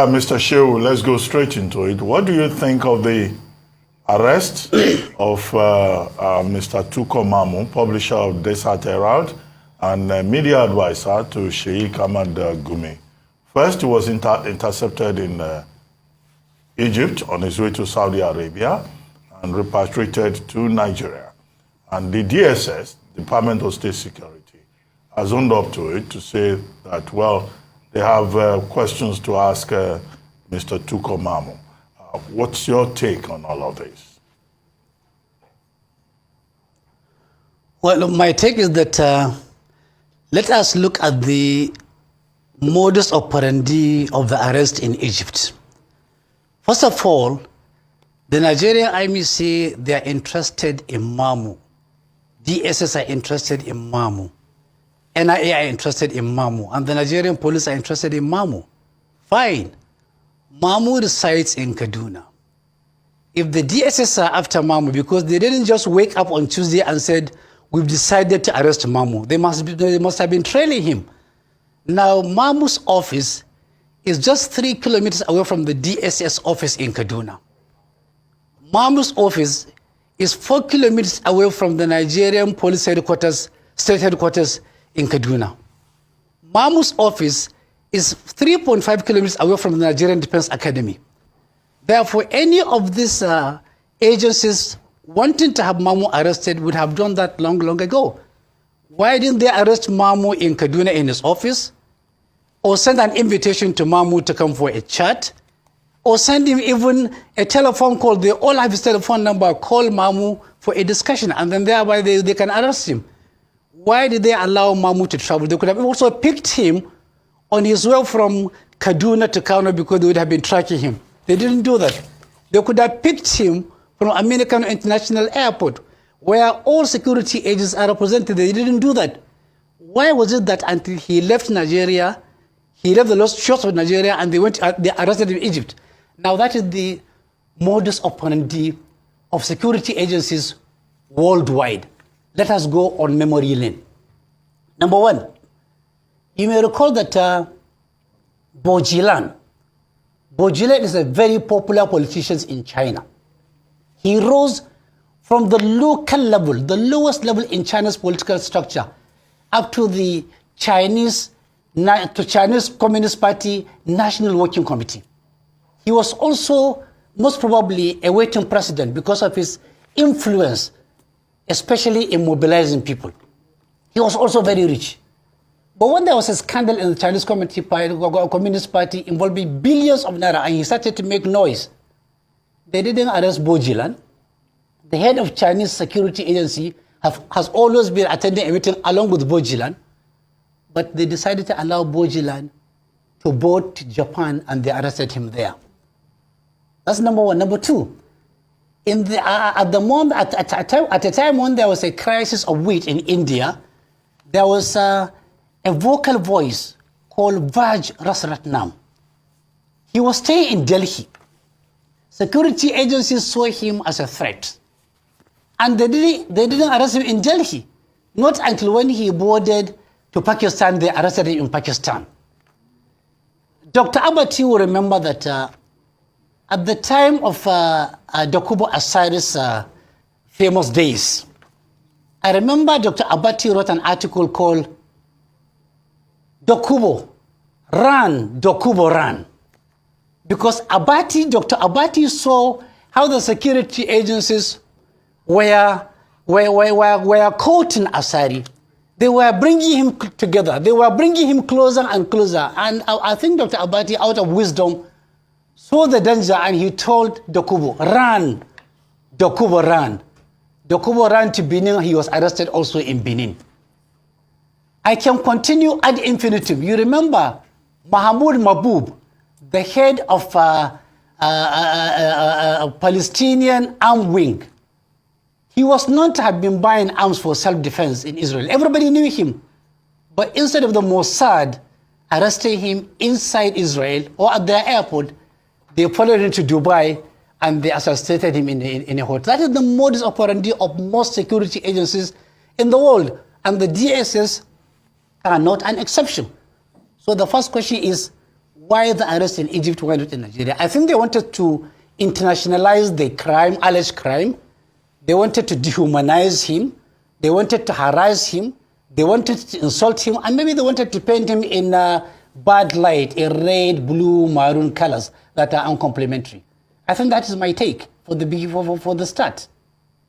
Mr. Shehu, let's go straight into it. What do you think of the arrest of Mr. Tukur Mamu, publisher of Desert Herald and media advisor to Sheikh Ahmad Gumi? First, he was intercepted in Egypt on his way to Saudi Arabia and repatriated to Nigeria. And the DSS, Department of State Security, has owned up to it to say that, well, they have questions to ask Mr. Tukur Mamu. What's your take on all of this? Well, my take is that let us look at the modus operandi of the arrest in Egypt. First of all, the Nigerian army say they are interested in Mamu. DSS are interested in Mamu. NIA are interested in Mamu. And the Nigerian police are interested in Mamu. Fine. Mamu resides in Kaduna. If the DSS are after Mamu, because they didn't just wake up on Tuesday and said, we've decided to arrest Mamu. They must have been trailing him. Now, Mamu's office is just 3 kilometers away from the DSS office in Kaduna. Mamu's office is 4 kilometers away from the Nigerian police headquarters, state headquarters in Kaduna. Mamu's office is 3.5 kilometers away from the Nigerian Defense Academy. Therefore, any of these agencies wanting to have Mamu arrested would have done that long ago. Why didn't they arrest Mamu in Kaduna in his office? Or send an invitation to Mamu to come for a chat? Or send him even a telephone call? They all have his telephone number. Call Mamu for a discussion, and then thereby they can arrest him. Why did they allow Mamu to travel? They could have also picked him on his way from Kaduna to Kano because they would have been tracking him. They didn't do that. They could have picked him from American International Airport, where all security agents are represented. They didn't do that. Why was it that until he left Nigeria, he left the lost shores of Nigeria, and they arrested him in Egypt? Now that is the modus operandi of security agencies worldwide. Let us go on memory lane. Number one, you may recall that Bojilan is a very popular politician in China. He rose from the local level, the lowest level in China's political structure, up to the Chinese Communist Party National Working Committee. He was also most probably a waiting president because of his influence, especially in mobilizing people. He was also very rich. But when there was a scandal in the Chinese Communist Party involving billions of naira, and he started to make noise, they didn't arrest Bojilan. The head of Chinese security agency has always been attending a meeting along with Bojilan, but they decided to allow Bojilan to board to Japan, and they arrested him there. That's number one. Number two, at a time when there was a crisis of wheat in India, there was a vocal voice called Vaj Rasratnam. He was staying in Delhi. Security agencies saw him as a threat. And they didn't arrest him in Delhi. Not until when he boarded to Pakistan, they arrested him in Pakistan. Dr. Abati will remember that at the time of Dokubo Asari's famous days, I remember Dr. Abati wrote an article called Dokubo, Run. Because Dr. Abati saw how the security agencies were courting Asari. They were bringing him together. They were bringing him closer and closer. And I think Dr. Abati, out of wisdom, saw the danger, and he told Dokubo, run. Dokubo ran. Dokubo ran to Benin. He was arrested also in Benin. I can continue ad infinitum. You remember Mahmoud Mabub, the head of Palestinian arm wing. He was known to have been buying arms for self-defense in Israel. Everybody knew him. But instead of the Mossad arresting him inside Israel or at their airport, they followed him to Dubai and they assassinated him in a hotel. That is the modus operandi of most security agencies in the world. And the DSS are not an exception. So the first question is, Why the arrest in Egypt? Why not in Nigeria? I think they wanted to internationalize the crime, alleged crime. They wanted to dehumanize him. They wanted to harass him. They wanted to insult him. And maybe they wanted to paint him in a bad light, in red, blue, maroon colors that are uncomplimentary. I think that is my take for the start.